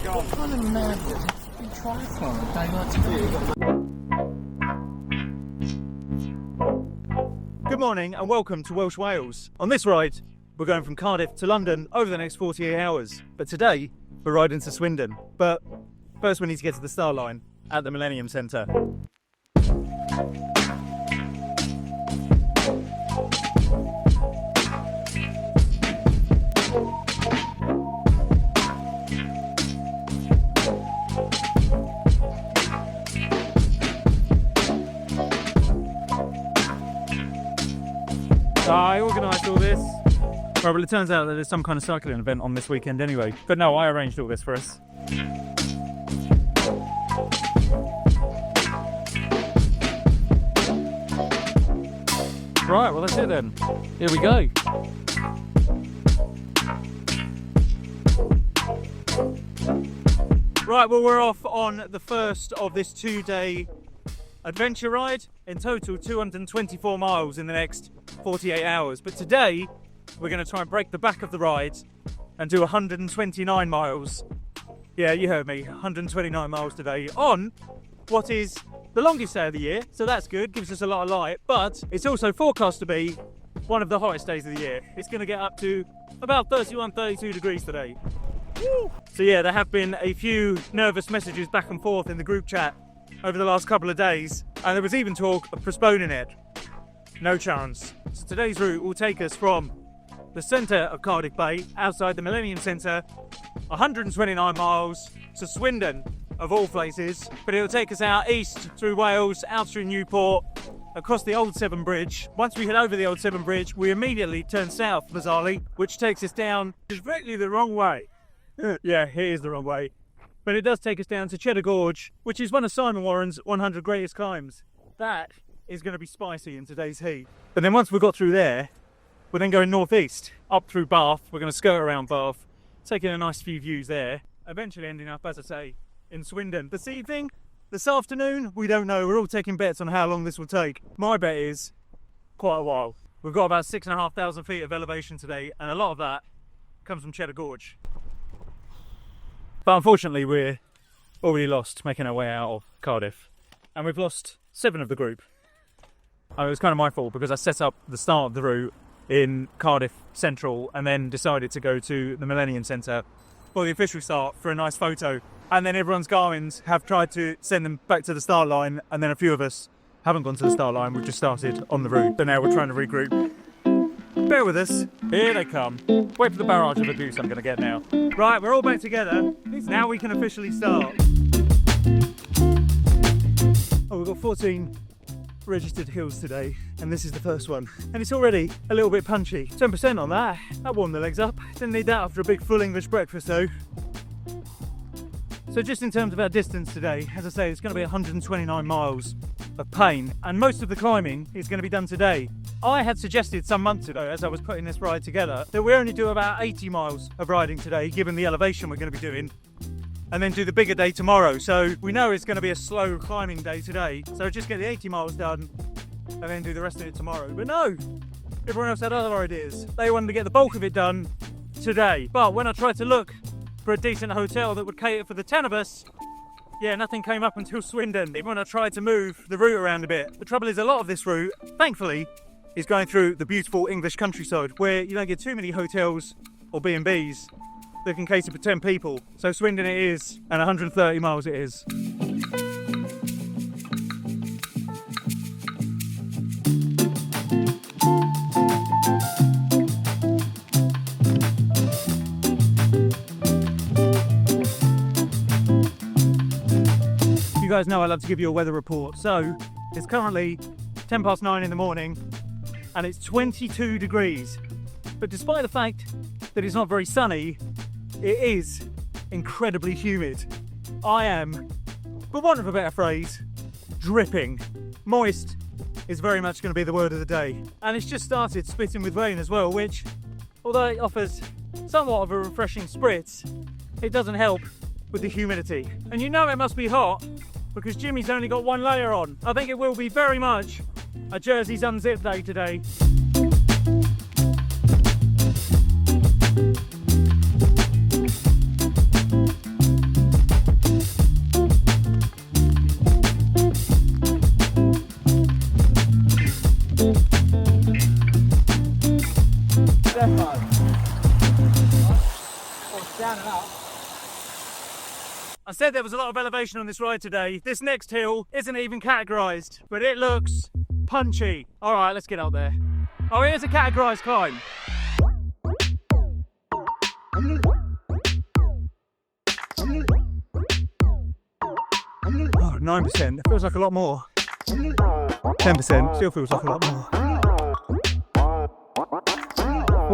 kind of mad that you triathlon a day like today. Good morning and welcome to Welsh Wales. On this ride, we're going from Cardiff to London over the next 48 hours. But today, we're riding to Swindon. But first we need to get to the Star Line at the Millennium Centre. I organised all this. Right, well, it turns out that there's some kind of cycling event on this weekend anyway. But no, I arranged all this for us. Right, well, that's it then. Here we go. Right, well, we're off on the first of this 2-day adventure ride. In total, 224 miles in the next 48 hours. But today, we're going to try and break the back of the ride and do 129 miles. Yeah, you heard me, 129 miles today on what is the longest day of the year. So that's good, gives us a lot of light. But it's also forecast to be one of the hottest days of the year. It's going to get up to about 31, 32 degrees today. Woo! So yeah, there have been a few nervous messages back and forth in the group chat over the last couple of days, and there was even talk of postponing it. No chance. So today's route will take us from the centre of Cardiff Bay, outside the Millennium Centre, 129 miles to Swindon, of all places. But it'll take us out east through Wales, out through Newport, across the Old Severn Bridge. Once we head over the Old Severn Bridge, we immediately turn south, bizarrely, which takes us down directly the wrong way. Yeah, it is the wrong way. But it does take us down to Cheddar Gorge, which is one of Simon Warren's 100 greatest climbs. That is going to be spicy in today's heat. But then once we've got through there, we're then going northeast, up through Bath. We're going to skirt around Bath, taking a nice few views there, eventually ending up, as I say, in Swindon. This evening, this afternoon, we don't know. We're all taking bets on how long this will take. My bet is quite a while. We've got about 6,500 feet of elevation today, and a lot of that comes from Cheddar Gorge. But unfortunately, we're already lost making our way out of Cardiff, and we've lost 7 of the group. It was kind of my fault because I set up the start of the route in Cardiff Central and then decided to go to the Millennium Centre for the official start for a nice photo. And then everyone's Garmin's have tried to send them back to the start line, and then a few of us haven't gone to the start line. We've just started on the route. So now we're trying to regroup. Bear with us. Here they come. Wait for the barrage of abuse I'm going to get now. Right, we're all back together. Now we can officially start. Oh, we've got 14 registered hills today, and this is the first one. And it's already a little bit punchy. 10% on that. That warmed the legs up. Didn't need that after a big full English breakfast though. So just in terms of our distance today, as I say, it's going to be 129 miles of pain, and most of the climbing is going to be done today. I had suggested some months ago, as I was putting this ride together, that we only do about 80 miles of riding today, given the elevation we're going to be doing, and then do the bigger day tomorrow. So we know it's going to be a slow climbing day today, so just get the 80 miles done and then do the rest of it tomorrow. But no, everyone else had other ideas. They wanted to get the bulk of it done today. But when I tried to look for a decent hotel that would cater for the 10 of us, yeah, nothing came up until Swindon. Even when I tried to move the route around a bit. The trouble is, a lot of this route, thankfully, is going through the beautiful English countryside where you don't get too many hotels or B&Bs that can cater for 10 people. So Swindon it is, and 130 miles it is. You guys know I love to give you a weather report. So it's currently 10 past 9 in the morning and it's 22 degrees. But despite the fact that it's not very sunny, it is incredibly humid. I am, for want of a better phrase, dripping. Moist is very much going to be the word of the day. And it's just started spitting with rain as well, which, although it offers somewhat of a refreshing spritz, it doesn't help with the humidity. And you know it must be hot because Jimmy's only got one layer on. I think it will be very much a jerseys unzipped day today. I said there was a lot of elevation on this ride today. This next hill isn't even categorised, but it looks punchy. All right, let's get up there. Oh, here's a categorised climb. Oh, 9%, it feels like a lot more. 10%, still feels like a lot more.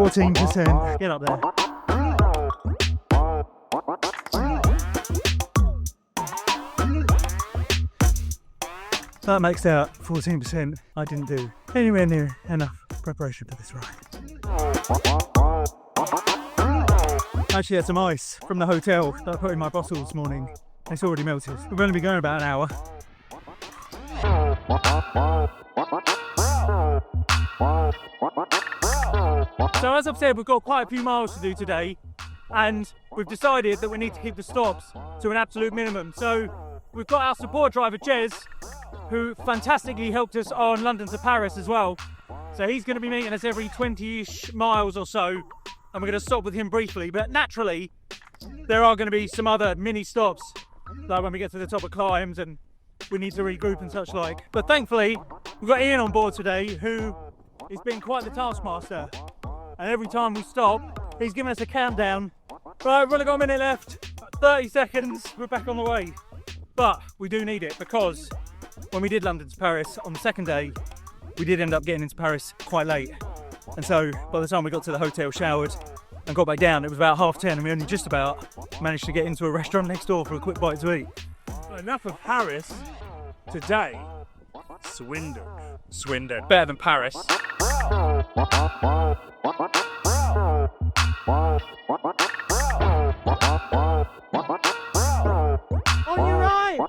14%, get up there. That makes out 14% I didn't do anywhere near enough preparation for this ride. Actually had some ice from the hotel that I put in my bottle this morning. It's already melted. We're going to be going about an hour. So as I've said, we've got quite a few miles to do today, and we've decided that we need to keep the stops to an absolute minimum. So we've got our support driver, Jez, who fantastically helped us on London to Paris as well. So he's going to be meeting us every 20-ish miles or so, and we're going to stop with him briefly. But naturally, there are going to be some other mini stops, like when we get to the top of climbs and we need to regroup and such like. But thankfully, we've got Ian on board today, who has been quite the taskmaster. And every time we stop, he's giving us a countdown. Right, we've only got a minute left, 30 seconds, we're back on the way. But we do need it, because when we did London to Paris on the second day, we did end up getting into Paris quite late. And so by the time we got to the hotel, showered and got back down, it was about 10:30, and we only just about managed to get into a restaurant next door for a quick bite to eat. Enough of Paris. Today, Swindon. Swindon, better than Paris. On your right!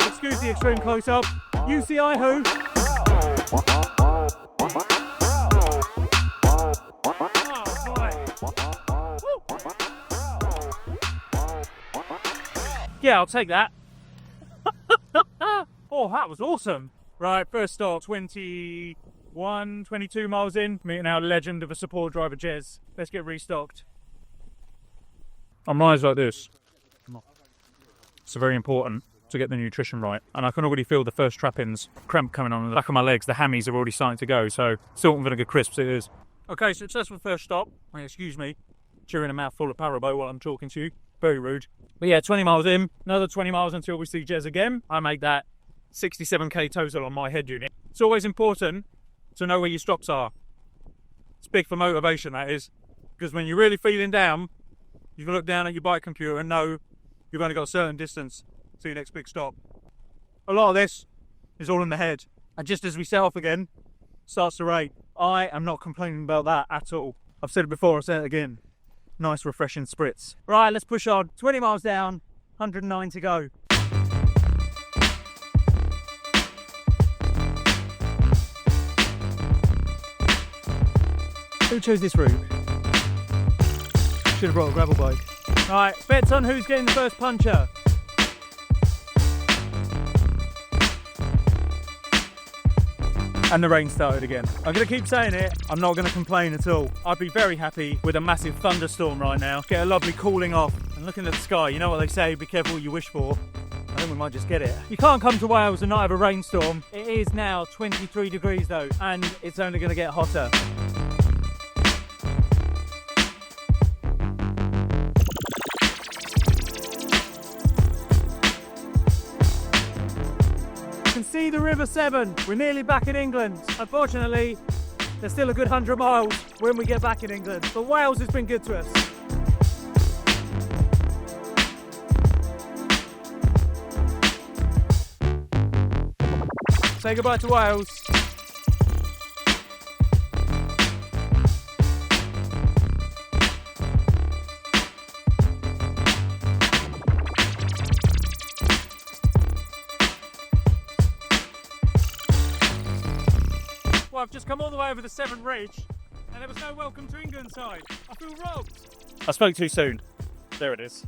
Excuse the extreme close-up. UCI who? Yeah, I'll take that. Oh, that was awesome. Right, first stop, 21, 22 miles in. Meeting our legend of a support driver, Jez. Let's get restocked. On rides like this, it's very important to get the nutrition right. And I can already feel the first trappings, cramp coming on the back of my legs. The hammies are already starting to go, so salt and vinegar crisps it is. Okay, successful first stop. Excuse me, chewing a mouthful of Parabo while I'm talking to you. Very rude. But yeah, 20 miles in, another 20 miles until we see Jez again. I make that 67k total on my head unit. It's always important to know where your stops are. It's big for motivation, that is. Because when you're really feeling down, you can look down at your bike computer and know you've only got a certain distance to your next big stop. A lot of this is all in the head. And just as we set off again, starts to rain. I am not complaining about that at all. I've said it before, I'll say it again. Nice refreshing spritz. Right, let's push on. 20 miles down, 109 to go. Who chose this route? Should have brought a gravel bike. Right, bets on who's getting the first puncher. And the rain started again. I'm going to keep saying it, I'm not going to complain at all. I'd be very happy with a massive thunderstorm right now. Get a lovely cooling off and looking at the sky. You know what they say, be careful what you wish for. I think we might just get it. You can't come to Wales and not have a rainstorm. It is now 23 degrees though, and it's only going to get hotter. See the River Severn. We're nearly back in England. Unfortunately, there's still a good 100 miles when we get back in England. But Wales has been good to us. Say goodbye to Wales. I've just come all the way over the Severn Ridge and there was no welcome to England side. I feel robbed. I spoke too soon. There it is.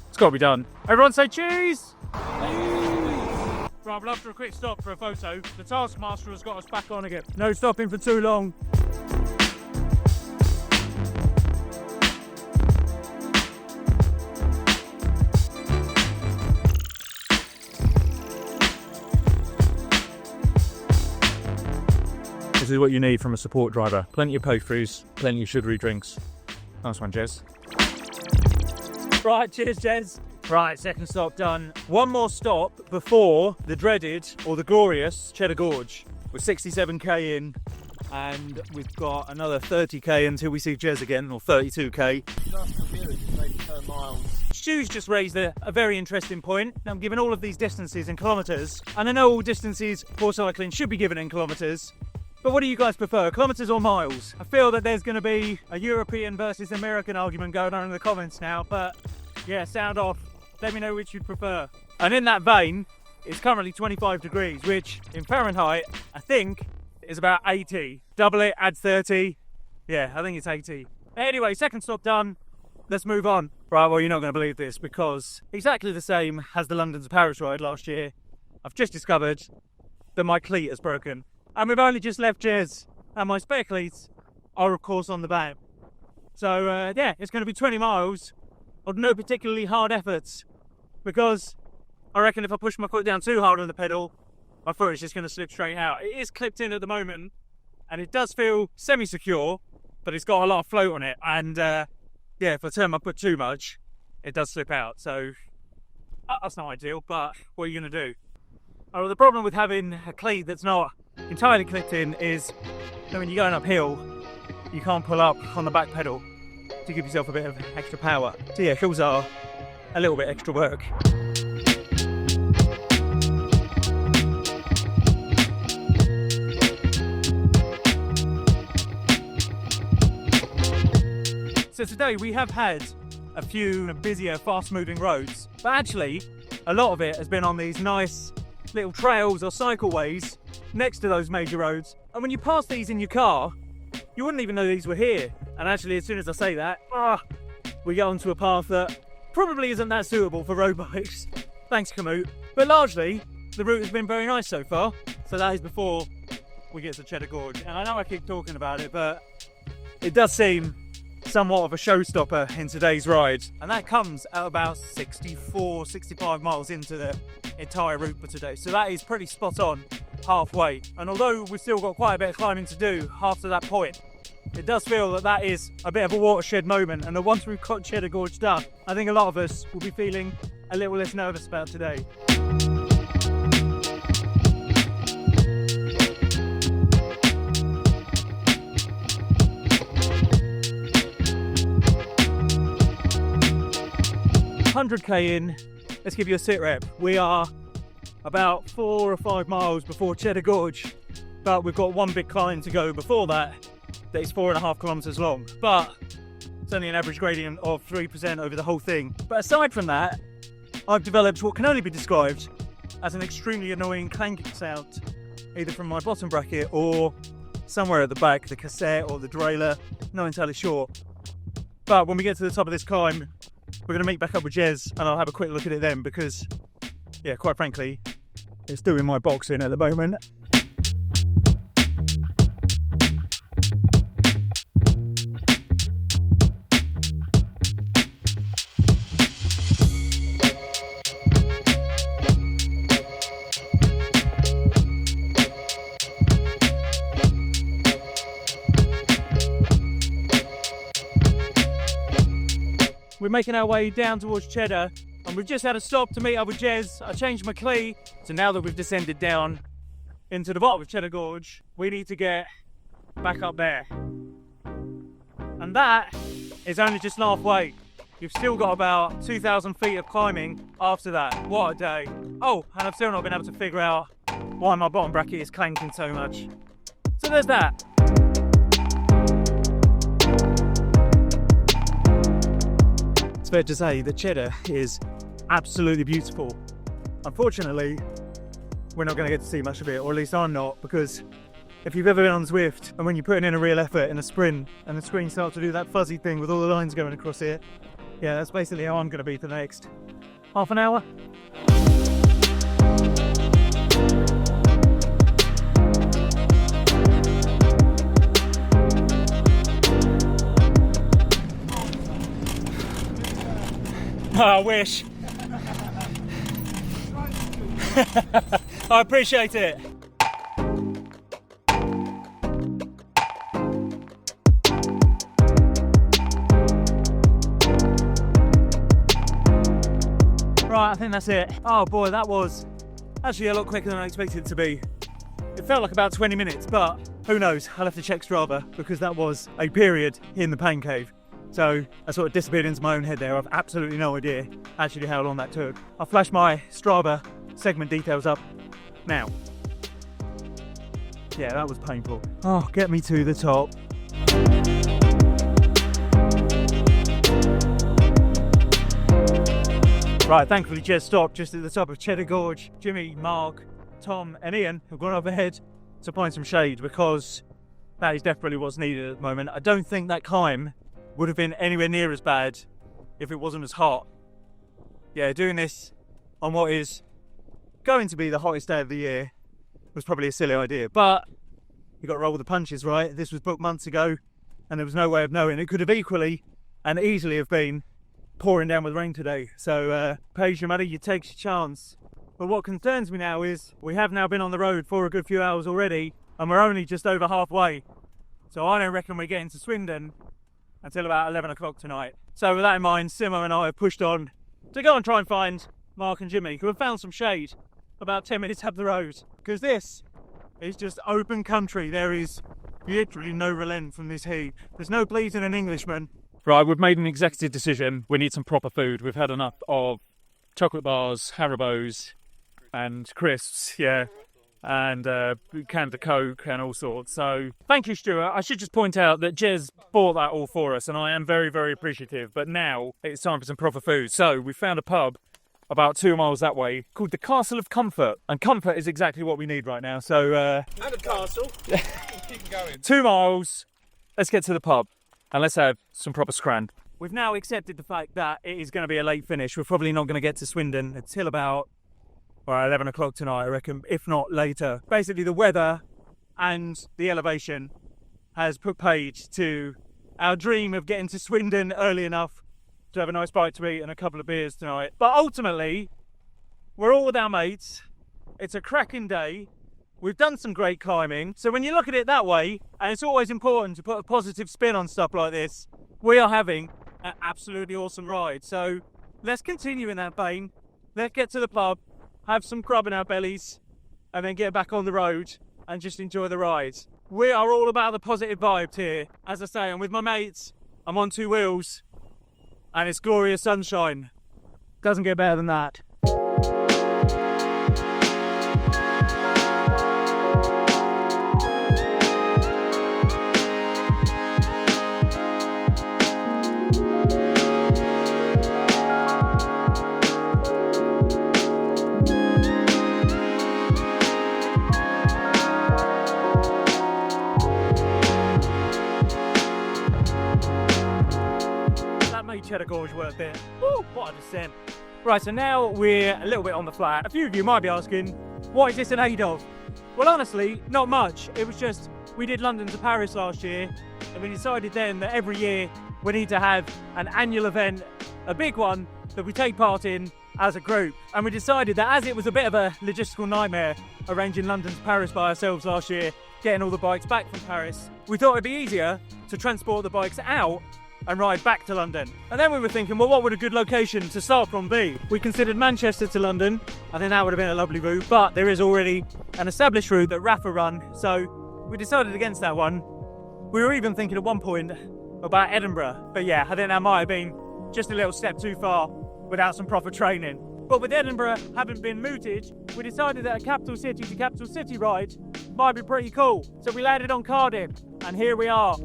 It's got to be done. Everyone say cheese! Cheese! Right, Right, well, after a quick stop for a photo, the Taskmaster has got us back on again. No stopping for too long. This is what you need from a support driver. Plenty of pastries, plenty of sugary drinks. Nice one, Jez. Right, cheers, Jez. Right, second stop done. One more stop before the dreaded, or the glorious, Cheddar Gorge. We're 67k in, and we've got another 30k until we see Jez again, or 32k. Last review is maybe per miles. Stu's just raised a very interesting point. Now, I'm giving all of these distances in kilometres, and I know all distances for cycling should be given in kilometres. But what do you guys prefer, kilometres or miles? I feel that there's going to be a European versus American argument going on in the comments now, but yeah, sound off. Let me know which you'd prefer. And in that vein, it's currently 25 degrees, which in Fahrenheit, I think, is about 80. Double it, add 30. Yeah, I think it's 80. Anyway, second stop done. Let's move on. Right, well, you're not going to believe this because exactly the same as the London to Paris ride last year, I've just discovered that my cleat has broken. And we've only just left Jez, and my spare cleats are, of course, on the van. So, yeah, it's going to be 20 miles of no particularly hard efforts, because I reckon if I push my foot down too hard on the pedal, my foot is just going to slip straight out. It is clipped in at the moment, and it does feel semi-secure, but it's got a lot of float on it. And, yeah, if I turn my foot too much, it does slip out. So, that's not ideal, but what are you going to do? Oh, the problem with having a cleat that's not entirely clipped in is that when you're going uphill, you can't pull up on the back pedal to give yourself a bit of extra power. So yeah, hills are a little bit extra work. So today we have had a few busier, fast-moving roads, but actually a lot of it has been on these nice little trails or cycleways next to those major roads. And when you pass these in your car, you wouldn't even know these were here. And actually, as soon as I say that, we get onto a path that probably isn't that suitable for road bikes. Thanks, Kamut. But largely, the route has been very nice so far. So that is before we get to Cheddar Gorge. And I know I keep talking about it, but it does seem somewhat of a showstopper in today's ride. And that comes at about 64, 65 miles into the entire route for today. So that is pretty spot on halfway. And although we've still got quite a bit of climbing to do after that point, it does feel that that is a bit of a watershed moment, and that once we've got Cheddar Gorge done, I think a lot of us will be feeling a little less nervous about today. $100k in, let's give you a sit rep. We are about 4 or 5 miles before Cheddar Gorge, but we've got one big climb to go before that is 4.5 kilometres long, but it's only an average gradient of 3% over the whole thing. But aside from that, I've developed what can only be described as an extremely annoying clanking sound, either from my bottom bracket or somewhere at the back, the cassette or the derailleur, not entirely sure. But when we get to the top of this climb, we're going to meet back up with Jez and I'll have a quick look at it then, because, yeah, quite frankly, it's doing my box in at the moment. We're making our way down towards Cheddar, and we've just had a stop to meet up with Jez. I changed my cleat, so now that we've descended down into the bottom of Cheddar Gorge, we need to get back up there. And that is only just halfway. You've still got about 2,000 feet of climbing after that. What a day. Oh, and I've still not been able to figure out why my bottom bracket is clanking so much. So there's that. It's fair to say that Cheddar is absolutely beautiful. Unfortunately, we're not going to get to see much of it, or at least I'm not, because if you've ever been on Zwift and when you're putting in a real effort in a sprint and the screen starts to do that fuzzy thing with all the lines going across it, yeah, that's basically how I'm going to be for the next half an hour. I wish. I appreciate it. Right, I think that's it. Oh boy, that was actually a lot quicker than I expected it to be. It felt like about 20 minutes, but who knows? I'll have to check Strava because that was a period in the pain cave. So I sort of disappeared into my own head there. I've absolutely no idea actually how long that took. I'll flash my Strava segment details up now. Yeah, that was painful. Oh, get me to the top. Right, thankfully Jez stopped just at the top of Cheddar Gorge. Jimmy, Mark, Tom and Ian have gone up ahead to find some shade because that is definitely what's needed at the moment. I don't think that climb would have been anywhere near as bad if it wasn't as hot. Yeah, doing this on what is going to be the hottest day of the year was probably a silly idea, but you got to roll with the punches, right? This was booked months ago and there was no way of knowing. It could have equally and easily have been pouring down with rain today. So pays your money, you take your chance. But what concerns me now is we have now been on the road for a good few hours already and we're only just over halfway. So I don't reckon we're getting to Swindon until about 11 o'clock tonight. So with that in mind, Simo and I have pushed on to go and try and find Mark and Jimmy, who have found some shade about 10 minutes up the road. Because this is just open country. There is literally no relent from this heat. There's no bleeding an Englishman. Right, we've made an executive decision. We need some proper food. We've had enough of chocolate bars, Haribos and crisps, yeah, and canned of Coke and all sorts. So thank you, Stuart. I should just point out that Jez bought that all for us and I am very, very appreciative. But now it's time for some proper food. So we found a pub about 2 miles that way called the Castle of Comfort. And comfort is exactly what we need right now. So And a castle. Keep going. 2 miles, let's get to the pub. And let's have some proper scran. We've now accepted the fact that it is going to be a late finish. We're probably not going to get to Swindon until about 11 o'clock tonight, I reckon, if not later. Basically, the weather and the elevation has put paid to our dream of getting to Swindon early enough to have a nice bite to eat and a couple of beers tonight. But ultimately, we're all with our mates. It's a cracking day. We've done some great climbing. So when you look at it that way, and it's always important to put a positive spin on stuff like this, we are having an absolutely awesome ride. So let's continue in that vein. Let's get to the pub, have some grub in our bellies, and then get back on the road and just enjoy the ride. We are all about the positive vibes here. As I say, I'm with my mates, I'm on 2 wheels, and it's glorious sunshine. Doesn't get better than that. Cheddar Gorge worth it. Woo, what a descent. Right, so now we're a little bit on the flat. A few of you might be asking, what is this in aid of? Well, honestly, not much. It was just, we did London to Paris last year, and we decided then that every year we need to have an annual event, a big one, that we take part in as a group. And we decided that as it was a bit of a logistical nightmare arranging London to Paris by ourselves last year, getting all the bikes back from Paris, we thought it'd be easier to transport the bikes out and ride back to London. And then we were thinking, well, what would a good location to start from be? We considered Manchester to London. I think that would have been a lovely route, but there is already an established route that Rafa run, so we decided against that one. We were even thinking at one point about Edinburgh, but yeah, I think that might have been just a little step too far without some proper training. But with Edinburgh having been mooted, we decided that a capital city to capital city ride might be pretty cool. So we landed on Cardiff, and here we are.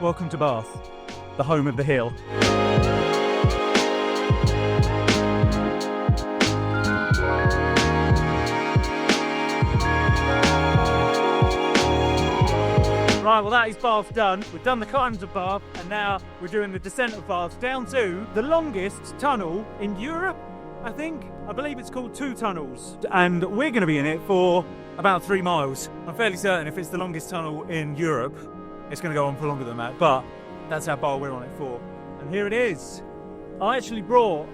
Welcome to Bath, the home of the hill. Right, well that is Bath done. We've done the climbs of Bath and now we're doing the descent of Bath down to the longest tunnel in Europe, I think. I believe it's called Two Tunnels and we're going to be in it for about 3 miles. I'm fairly certain if it's the longest tunnel in Europe, it's going to go on for longer than that, but that's how far we're on it for. And here it is. I actually brought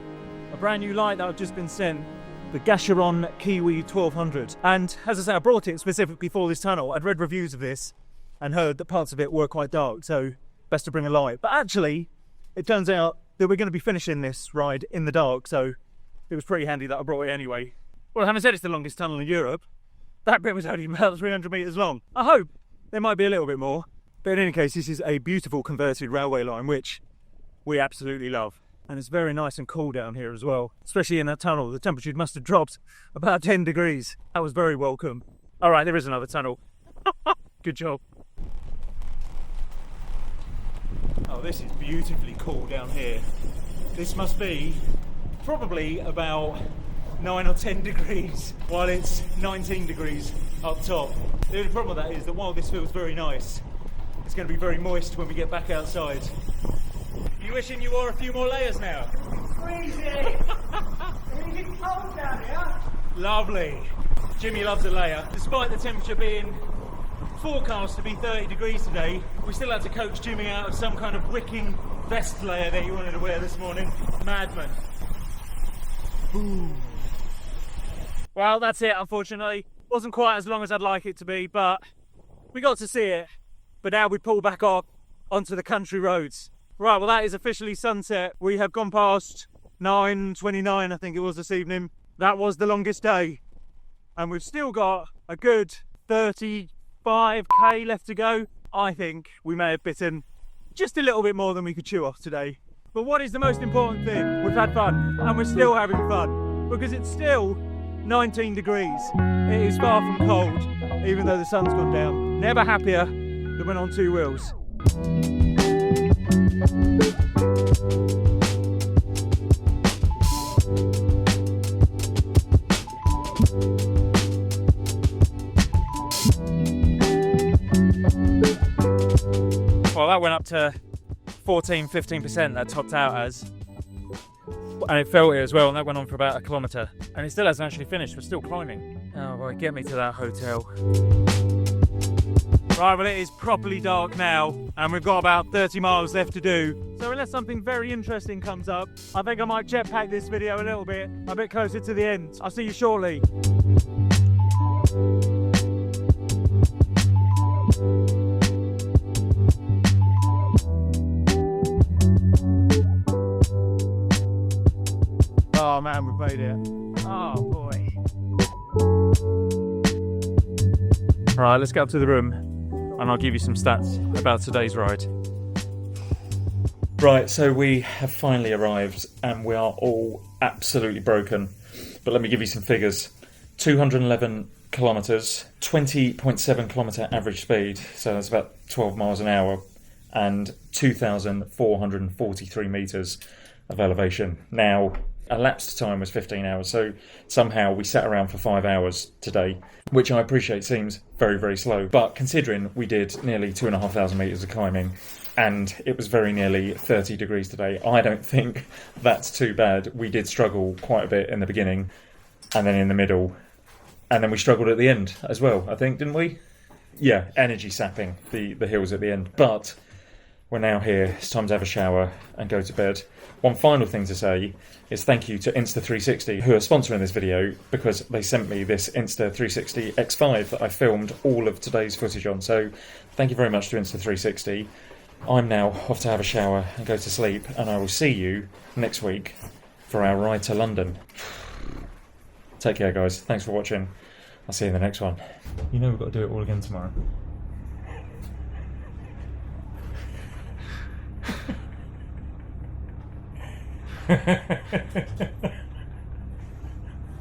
a brand new light that I've just been sent, the Gacheron Kiwi 1200. And as I say, I brought it specifically for this tunnel. I'd read reviews of this and heard that parts of it were quite dark, so best to bring a light. But actually, it turns out that we're going to be finishing this ride in the dark, so it was pretty handy that I brought it anyway. Well, having said it's the longest tunnel in Europe, that bit was only about 300 metres long. I hope there might be a little bit more. But in any case, this is a beautiful converted railway line, which we absolutely love. And it's very nice and cool down here as well, especially in that tunnel. The temperature must have dropped about 10 degrees. That was very welcome. All right, there is another tunnel. Good job. Oh, this is beautifully cool down here. This must be probably about 9 or 10 degrees, while it's 19 degrees up top. The only problem with that is that while this feels very nice, it's going to be very moist when we get back outside. You wishing you wore a few more layers now? Freezing! Freezing cold down here. Lovely. Jimmy loves a layer. Despite the temperature being forecast to be 30 degrees today, we still had to coax Jimmy out of some kind of wicking vest layer that he wanted to wear this morning. Madman. Ooh. Well, that's it, unfortunately. Wasn't quite as long as I'd like it to be, but we got to see it. But now we pull back up onto the country roads. Right, well that is officially sunset. We have gone past 9:29, I think it was this evening. That was the longest day. And we've still got a good 35k left to go. I think we may have bitten just a little bit more than we could chew off today. But what is the most important thing? We've had fun, and we're still having fun, because it's still 19 degrees. It is far from cold, even though the sun's gone down. Never happier than when on two wheels. Well, that went up to 14-15%, that topped out as. And it felt it as well, and that went on for about 1 kilometre. And it still hasn't actually finished, we're still climbing. Oh boy, get me to that hotel. Right, well it is properly dark now, and we've got about 30 miles left to do. So unless something very interesting comes up, I think I might jetpack this video a little bit, a bit closer to the end. I'll see you shortly. Oh man, we've made it. Oh boy. Right, let's get up to the room and I'll give you some stats about today's ride. Right, so we have finally arrived and we are all absolutely broken. But let me give you some figures. 211 kilometres, 20.7 kilometre average speed, so that's about 12 miles an hour, and 2,443 metres of elevation. Now, elapsed time was 15 hours, so somehow we sat around for 5 hours today, which I appreciate seems very, very slow. But considering we did nearly 2,500 metres of climbing and it was very nearly 30 degrees today, I don't think that's too bad. We did struggle quite a bit in the beginning and then in the middle, and then we struggled at the end as well, I think, didn't we? Yeah, energy sapping the hills at the end. But we're now here, it's time to have a shower and go to bed. One final thing to say is thank you to Insta360 who are sponsoring this video, because they sent me this Insta360 X5 that I filmed all of today's footage on. So thank you very much to Insta360. I'm now off to have a shower and go to sleep, and I will see you next week for our ride to London. Take care guys, thanks for watching. I'll see you in the next one. You know we've got to do it all again tomorrow. Ha ha ha ha ha.